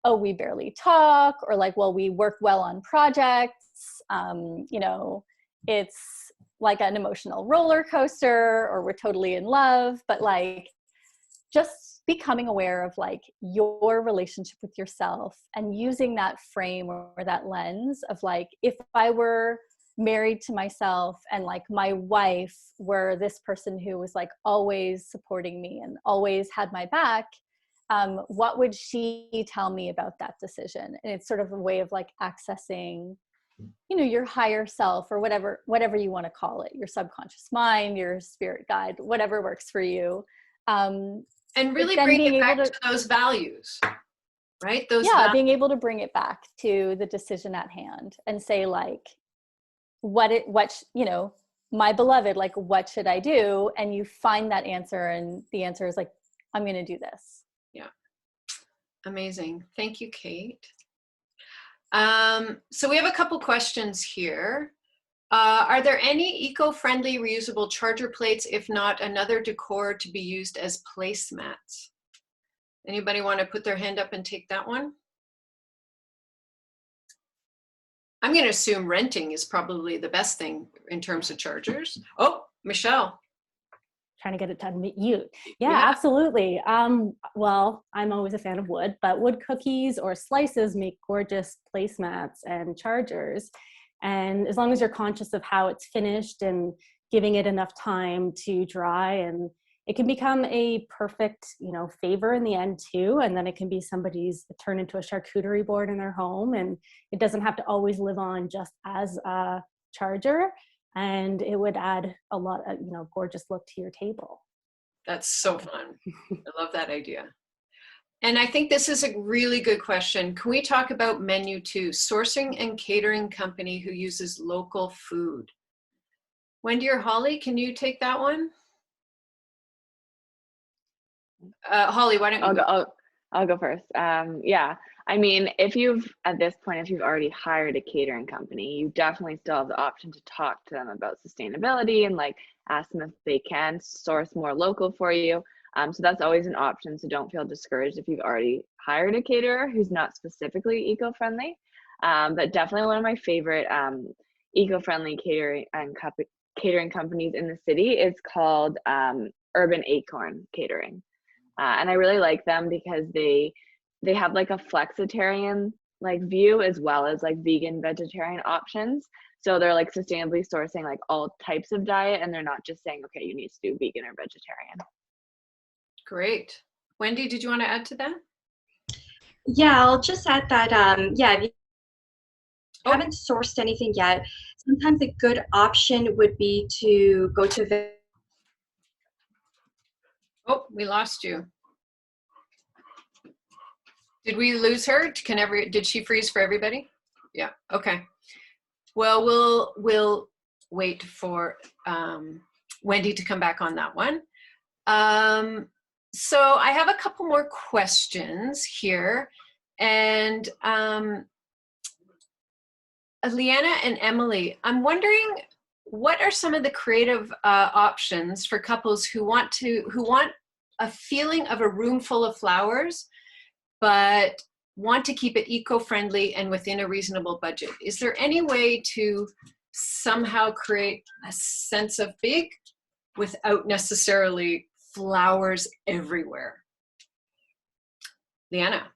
oh, we barely talk, or like, well, we work well on projects, you know, it's like an emotional roller coaster, or we're totally in love, but like just becoming aware of like your relationship with yourself and using that frame or that lens of like, if I were married to myself and like my wife were this person who was like always supporting me and always had my back, what would she tell me about that decision? And it's sort of a way of like accessing, you know, your higher self, or whatever you want to call it, your subconscious mind, your spirit guide, whatever works for you. And really bring it back to those values, right? Those being able to bring it back to the decision at hand and say like, you know, my beloved, like, what should I do? And you find that answer, and the answer is like, I'm going to do this. Yeah. Amazing. Thank you, Kate. So we have a couple questions here. Are there any eco-friendly reusable charger plates? If not, another decor to be used as placemats? Anybody want to put their hand up and take that one? I'm going to assume renting is probably the best thing in terms of chargers. Oh, Michelle. Trying to get it to unmute. Yeah, absolutely. Well, I'm always a fan of wood, but wood cookies or slices make gorgeous placemats and chargers. And as long as you're conscious of how it's finished and giving it enough time to dry, and it can become a perfect, favor in the end too. And then it can be somebody's turn into a charcuterie board in their home, and it doesn't have to always live on just as a charger. And it would add a lot of, gorgeous look to your table. That's so fun. I love that idea. And I think this is a really good question. Can we talk about menu too? Sourcing and catering company who uses local food. Wendy or Holly, can you take that one? Holly, why don't you I'll go first. Yeah, I mean, if you've already hired a catering company, you definitely still have the option to talk to them about sustainability and like ask them if they can source more local for you. So that's always an option. So don't feel discouraged if you've already hired a caterer who's not specifically eco-friendly. But definitely one of my favorite eco-friendly catering companies in the city is called Urban Acorn Catering. And I really like them because they have like a flexitarian like view as well as like vegan, vegetarian options. So they're like sustainably sourcing like all types of diet, and they're not just saying, okay, you need to do vegan or vegetarian. Great. Wendy, did you want to add to that? Yeah, I'll just add that, if you haven't sourced anything yet, sometimes a good option would be to go to Oh, we lost you. Did we lose her? Did she freeze for everybody? Yeah, okay. Well, we'll wait for Wendy to come back on that one. So I have a couple more questions here. And Leanna and Emily, I'm wondering, what are some of the creative options for couples who want a feeling of a room full of flowers, but want to keep it eco-friendly and within a reasonable budget? Is there any way to somehow create a sense of big without necessarily flowers everywhere? Leanna.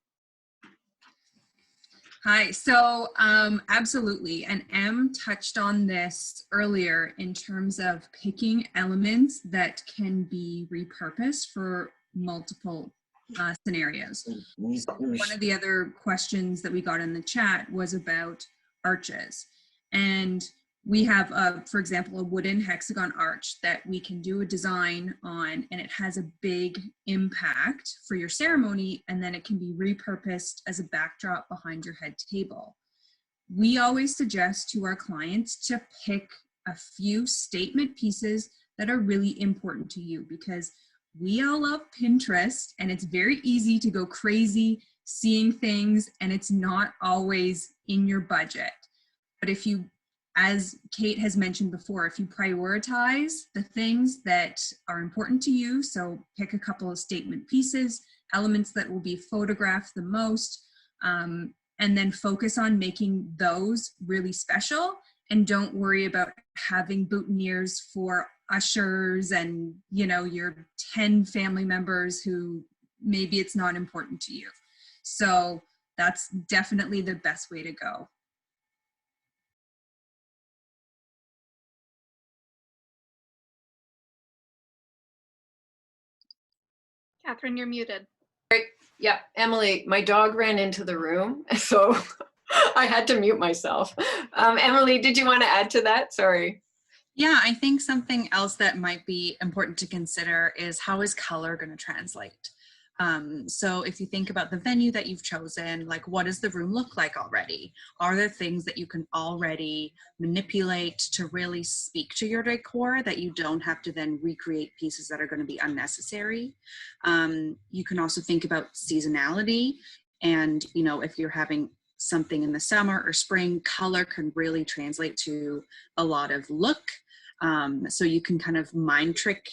Hi, so absolutely, and Em touched on this earlier in terms of picking elements that can be repurposed for multiple scenarios. So one of the other questions that we got in the chat was about arches, and we have, for example, a wooden hexagon arch that we can do a design on, and it has a big impact for your ceremony, and then it can be repurposed as a backdrop behind your head table. We always suggest to our clients to pick a few statement pieces that are really important to you, because we all love Pinterest, and it's very easy to go crazy seeing things, and it's not always in your budget. But if you, as Kate has mentioned before, if you prioritize the things that are important to you, so pick a couple of statement pieces, elements that will be photographed the most, and then focus on making those really special, and don't worry about having boutonnieres for ushers and, your 10 family members who maybe it's not important to you. So that's definitely the best way to go. Catherine, you're muted. Great. Yeah, Emily, my dog ran into the room, so I had to mute myself. Emily, did you want to add to that? Sorry. Yeah, I think something else that might be important to consider is how is color going to translate? So if you think about the venue that you've chosen, like what does the room look like already? Are there things that you can already manipulate to really speak to your decor that you don't have to then recreate pieces that are going to be unnecessary? You can also think about seasonality, and if you're having something in the summer or spring, color can really translate to a lot of look. So you can kind of mind trick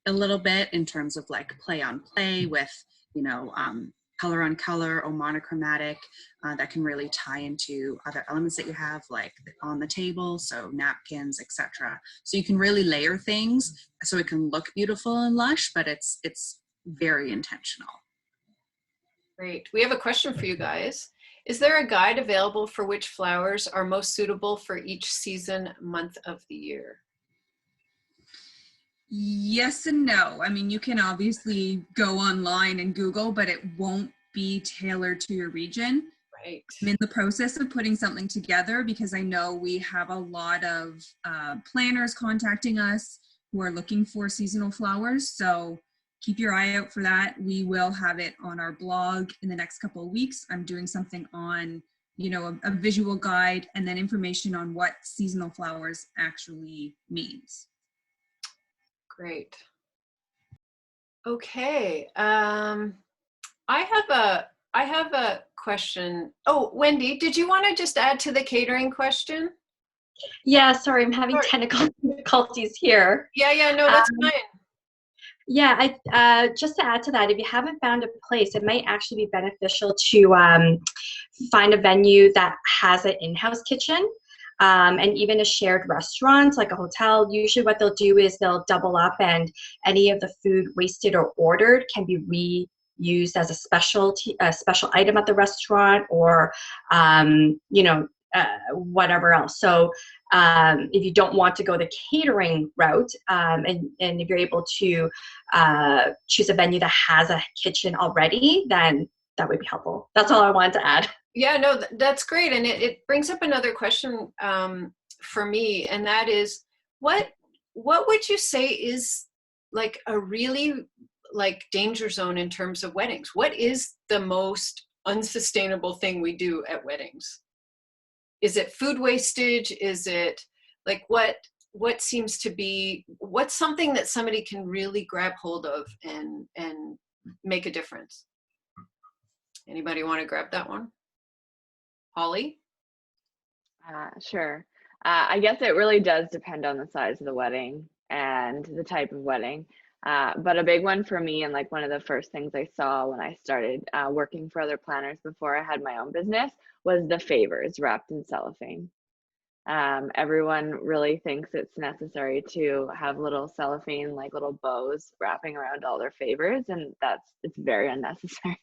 a little bit in terms of like play on play with, color on color or monochromatic that can really tie into other elements that you have like on the table, so napkins, etc. So you can really layer things so it can look beautiful and lush, but it's very intentional. Great. We have a question for you guys. Is there a guide available for which flowers are most suitable for each season, month of the year? Yes and no. I mean, you can obviously go online and Google, but it won't be tailored to your region. Right. I'm in the process of putting something together because I know we have a lot of planners contacting us who are looking for seasonal flowers. So keep your eye out for that. We will have it on our blog in the next couple of weeks. I'm doing something on, a visual guide and then information on what seasonal flowers actually means. Great. Okay. I have a question. Oh, Wendy, did you want to just add to the catering question? Yeah, sorry, I'm having Sorry. technical difficulties here. Yeah, no, that's fine. Yeah, just to add to that, if you haven't found a place, it might actually be beneficial to find a venue that has an in-house kitchen. And even a shared restaurant like a hotel. Usually what they'll do is they'll double up, and any of the food wasted or ordered can be reused as a special item at the restaurant, or whatever else. So if you don't want to go the catering route, and if you're able to choose a venue that has a kitchen already, then that would be helpful. That's all I wanted to add. Yeah, no, that's great. And it brings up another question for me, and that is, what would you say is like a really like danger zone in terms of weddings? What is the most unsustainable thing we do at weddings? Is it food wastage? Is it like what seems to be, what's something that somebody can really grab hold of and make a difference? Anybody want to grab that one? Holly? Sure. I guess it really does depend on the size of the wedding and the type of wedding. But a big one for me, and like one of the first things I saw when I started working for other planners before I had my own business, was the favors wrapped in cellophane. Everyone really thinks it's necessary to have little cellophane, like little bows wrapping around all their favors, and it's very unnecessary.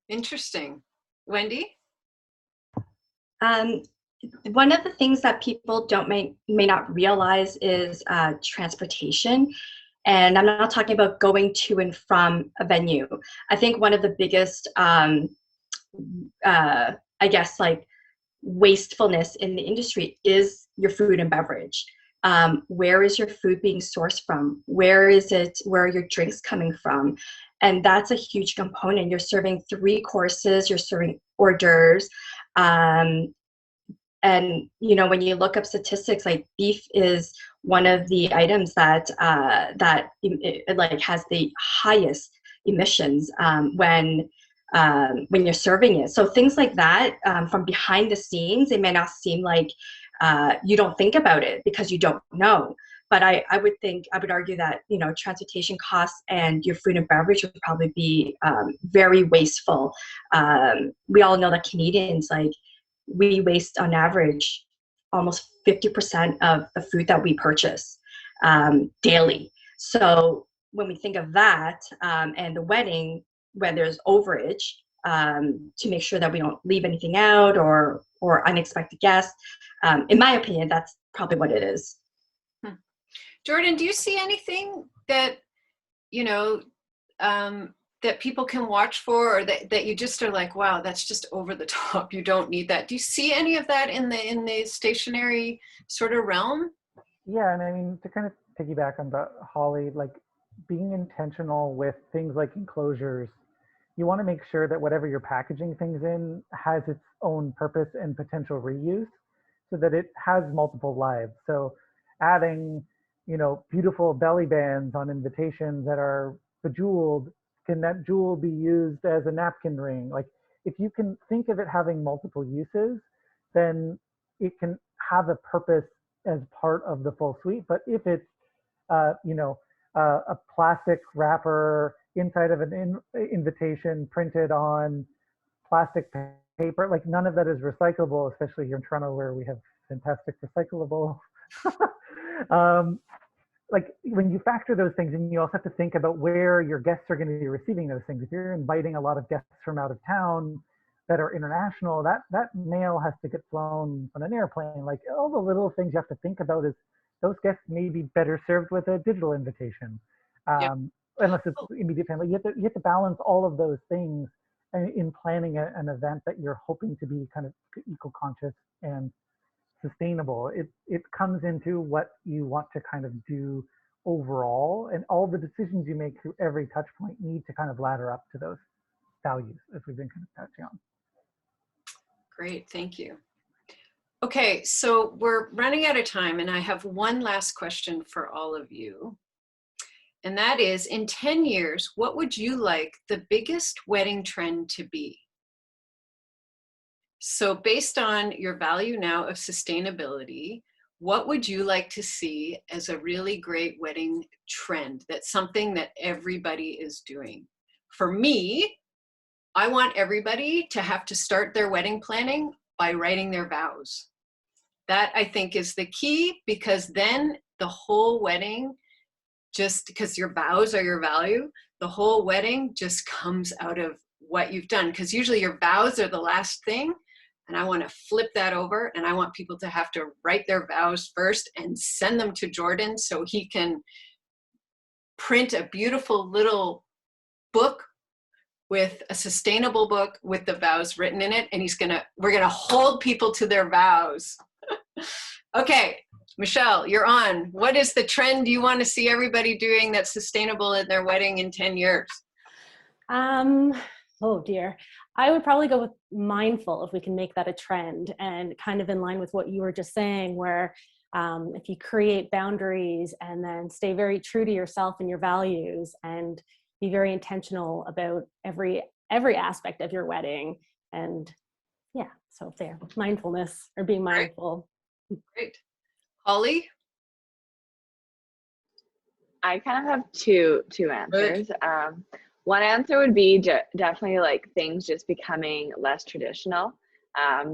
Interesting. Wendy? One of the things that people may not realize is transportation. And I'm not talking about going to and from a venue. I think one of the biggest, wastefulness in the industry is your food and beverage. Where is your food being sourced from? Where are your drinks coming from? And that's a huge component. You're serving 3 courses, you're serving hors d'oeuvres. And when you look up statistics, like beef is one of the items that has the highest emissions when you're serving it. So things like that, from behind the scenes, it may not seem like you don't think about it because you don't know. But I would argue that transportation costs and your food and beverage would probably be very wasteful. We all know that Canadians, we waste on average almost 50% of the food that we purchase daily. So when we think of that, and the wedding, where there's overage, to make sure that we don't leave anything out or unexpected guests, in my opinion, that's probably what it is. Jordan, do you see anything that that people can watch for, or that you just are like, wow, that's just over the top, you don't need that? Do you see any of that in the stationery sort of realm? Yeah, and I mean, to kind of piggyback on the Holly, like being intentional with things like enclosures, you want to make sure that whatever you're packaging things in has its own purpose and potential reuse, so that it has multiple lives. So adding, beautiful belly bands on invitations that are bejeweled, can that jewel be used as a napkin ring? Like, if you can think of it having multiple uses, then it can have a purpose as part of the full suite. But if it's, a plastic wrapper inside of an invitation printed on plastic paper, like none of that is recyclable, especially here in Toronto where we have fantastic recyclable. Like when you factor those things, and you also have to think about where your guests are going to be receiving those things. If you're inviting a lot of guests from out of town that are international, that mail has to get flown on an airplane. Like all the little things you have to think about is those guests may be better served with a digital invitation. Unless it's immediate family. You have to balance all of those things in planning an event that you're hoping to be kind of eco-conscious and sustainable. It comes into what you want to kind of do overall, and all the decisions you make through every touch point need to kind of ladder up to those values, as we've been kind of touching on. Great, thank you. Okay, so we're running out of time, and I have one last question for all of you. And that is, in 10 years, what would you like the biggest wedding trend to be? So based on your value now of sustainability, what would you like to see as a really great wedding trend? That's something that everybody is doing. For me, I want everybody to have to start their wedding planning by writing their vows. That I think is the key, because then the whole wedding, just because your vows are your value, the whole wedding just comes out of what you've done. Because usually your vows are the last thing. And I want to flip that over, and I want people to have to write their vows first and send them to Jordan so he can print a beautiful little book, with a sustainable book with the vows written in it. And we're gonna hold people to their vows. Okay, Michelle, you're on. What is the trend you want to see everybody doing that's sustainable in their wedding in 10 years? Oh dear. I would probably go with mindful, if we can make that a trend, and kind of in line with what you were just saying, where if you create boundaries and then stay very true to yourself and your values and be very intentional about every aspect of your wedding. And yeah, so there, mindfulness, or being mindful. Great. Holly? I kind of have two answers. One answer would be definitely like things just becoming less traditional,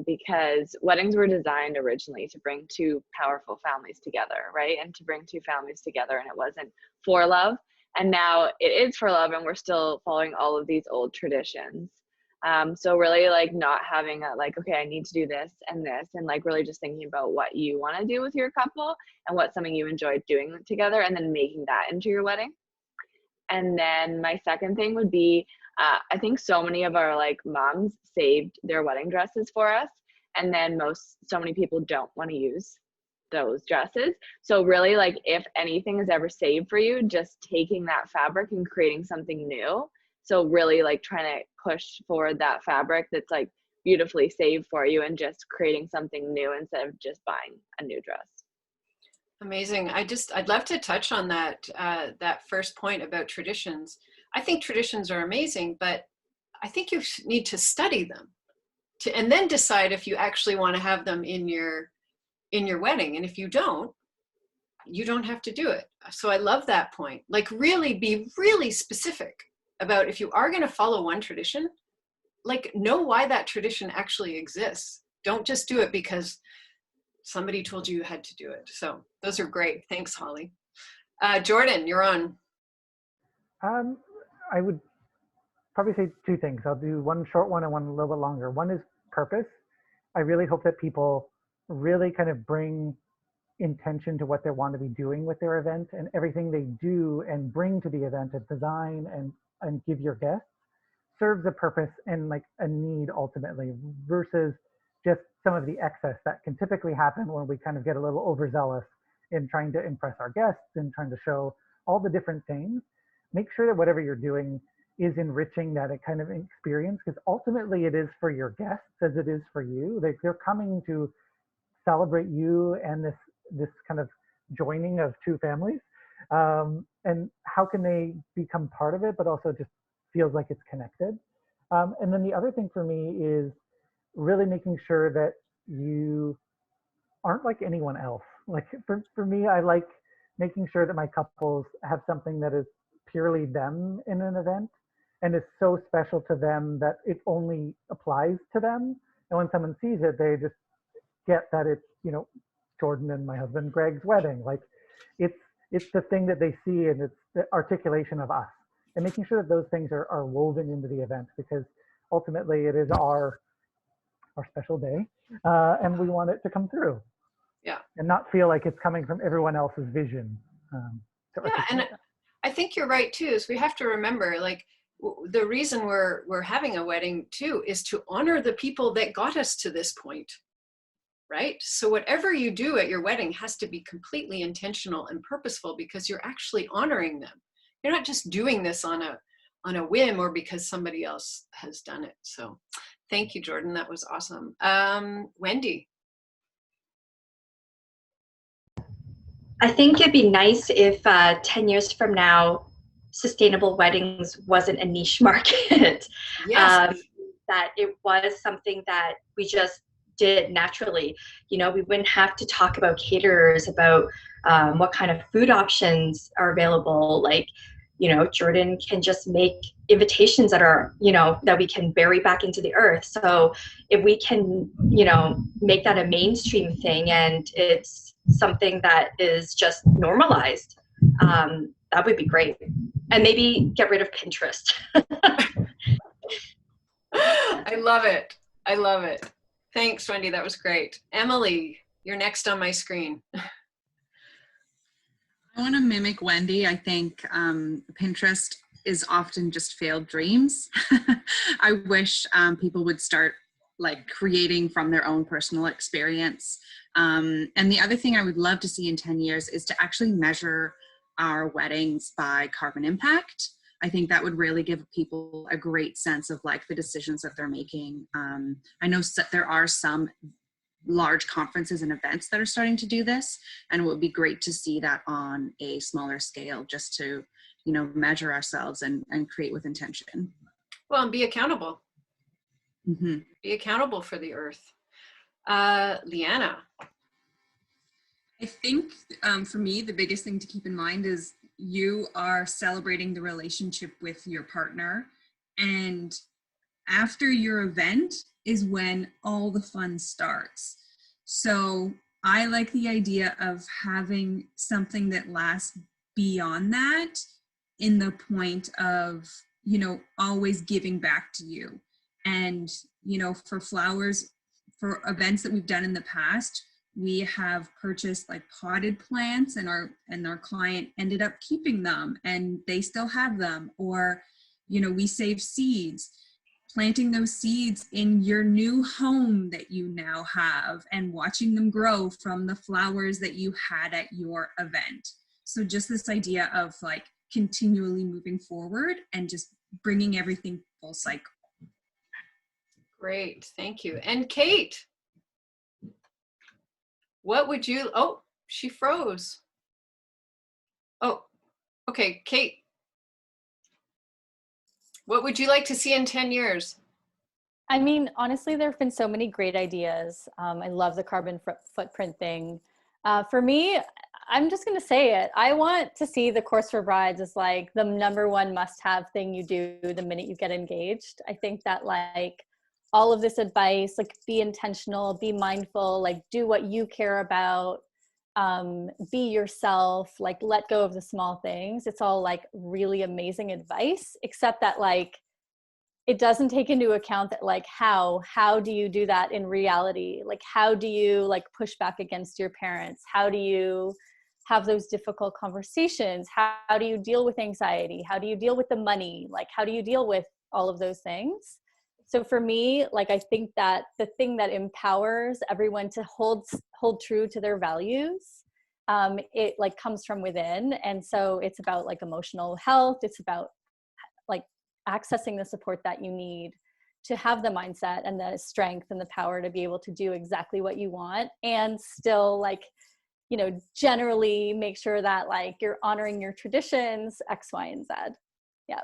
because weddings were designed originally to bring two powerful families together, right? And to bring two families together, and it wasn't for love. And now it is for love, and we're still following all of these old traditions. So really like not having a like, okay, I need to do this, and like really just thinking about what you want to do with your couple and what's something you enjoy doing together, and then making that into your wedding. And then my second thing would be, I think so many of our like moms saved their wedding dresses for us. And then so many people don't want to use those dresses. So really like if anything is ever saved for you, just taking that fabric and creating something new. So really like trying to push forward that fabric that's like beautifully saved for you, and just creating something new instead of just buying a new dress. Amazing. I'd love to touch on that first point about traditions. I think traditions are amazing, but I think you need to study them and then decide if you actually want to have them in your wedding. And if you don't have to do it. So I love that point. Like really be really specific about, if you are going to follow one tradition, like know why that tradition actually exists. Don't just do it because somebody told you had to do it. So those are great. Thanks, Holly. Jordan, you're on. I would probably say two things. I'll do one short one and one a little bit longer. One is purpose. I really hope that people really kind of bring intention to what they want to be doing with their event, and everything they do and bring to the event of design and give your guests serves a purpose and like a need ultimately, versus just some of the excess that can typically happen when we kind of get a little overzealous in trying to impress our guests and trying to show all the different things. Make sure that whatever you're doing is enriching that kind of experience, because ultimately it is for your guests as it is for you. They're coming to celebrate you and this kind of joining of two families. And how can they become part of it, but also just feels like it's connected? And then the other thing for me is really making sure that you aren't like anyone else. Like for me, I like making sure that my couples have something that is purely them in an event and is so special to them that it only applies to them. And when someone sees it, they just get that it's, you know, Jordan and my husband Greg's wedding. Like it's the thing that they see, and it's the articulation of us, and making sure that those things are woven into the event, because ultimately it is our special day, and we want it to come through. Yeah. And not feel like it's coming from everyone else's vision. Yeah, and I think you're right too, is we have to remember, like, the reason we're having a wedding too is to honor the people that got us to this point, right? So whatever you do at your wedding has to be completely intentional and purposeful, because you're actually honoring them. You're not just doing this on a whim or because somebody else has done it. So thank you, Jordan. That was awesome. Wendy. I think it'd be nice if 10 years from now, sustainable weddings wasn't a niche market. Yes. That it was something that we just did naturally. You know, we wouldn't have to talk about caterers, about what kind of food options are available. Like, you know, Jordan can just make invitations that are, you know, that we can bury back into the earth. So if we can, you know, make that a mainstream thing and it's something that is just normalized, that would be great. And maybe get rid of Pinterest. I love it. I love it. Thanks, Wendy. That was great. Emily, you're next on my screen. I want to mimic Wendy. I think Pinterest is often just failed dreams. I wish people would start like creating from their own personal experience. And the other thing I would love to see in 10 years is to actually measure our weddings by carbon impact. I think that would really give people a great sense of like the decisions that they're making. I know there are some large conferences and events that are starting to do this, and it would be great to see that on a smaller scale, just to, you know, measure ourselves and create with intention. Well, and be accountable. Mm-hmm. Be accountable for the earth. Leanna. I think for me, the biggest thing to keep in mind is you are celebrating the relationship with your partner, and after your event is when all the fun starts. So I like the idea of having something that lasts beyond that, in the point of, you know, always giving back to you. And, you know, for flowers, for events that we've done in the past, we have purchased like potted plants, and our client ended up keeping them and they still have them. Or, you know, we save seeds, planting those seeds in your new home that you now have and watching them grow from the flowers that you had at your event. So just this idea of like continually moving forward and just bringing everything full cycle. Great, thank you. And Kate, what would you, oh, she froze. Oh, okay, Kate. What would you like to see in 10 years? I mean, honestly, there have been so many great ideas. I love the carbon footprint thing. For me, I'm just going to say it. I want to see the Course for Brides as like the #1 must-have thing you do the minute you get engaged. I think that like all of this advice, like be intentional, be mindful, like do what you care about, be yourself, like let go of the small things. It's all like really amazing advice, except that like it doesn't take into account that like how do you do that in reality? Like how do you like push back against your parents? How do you have those difficult conversations? How do you deal with anxiety? How do you deal with the money? Like how do you deal with all of those things? So for me, like I think that the thing that empowers everyone to hold true to their values, it like comes from within. And so it's about like emotional health. It's about like accessing the support that you need to have the mindset and the strength and the power to be able to do exactly what you want, and still like, you know, generally make sure that like you're honoring your traditions, X, Y, and Z. Yeah.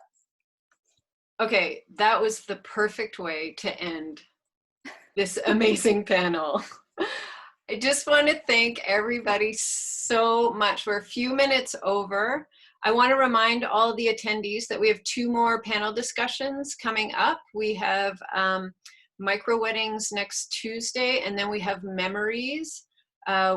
Okay, that was the perfect way to end this amazing panel. I just want to thank everybody so much. We're a few minutes over. I want to remind all the attendees that we have 2 more panel discussions coming up. We have micro weddings next Tuesday, and then we have memories,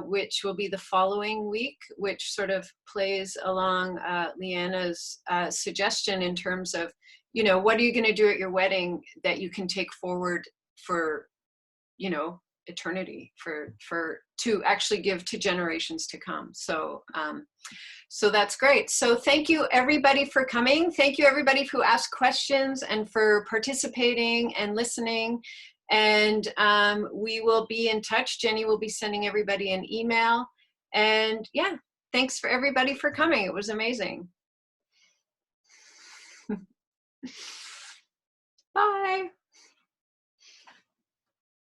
which will be the following week, which sort of plays along Leanna's suggestion in terms of, you know, what are you going to do at your wedding that you can take forward for, you know, eternity, to actually give to generations to come. So so that's great. So thank you everybody for coming. Thank you everybody who asked questions and for participating and listening. And we will be in touch. Jenny will be sending everybody an email. And yeah, thanks for everybody for coming. It was amazing. Bye.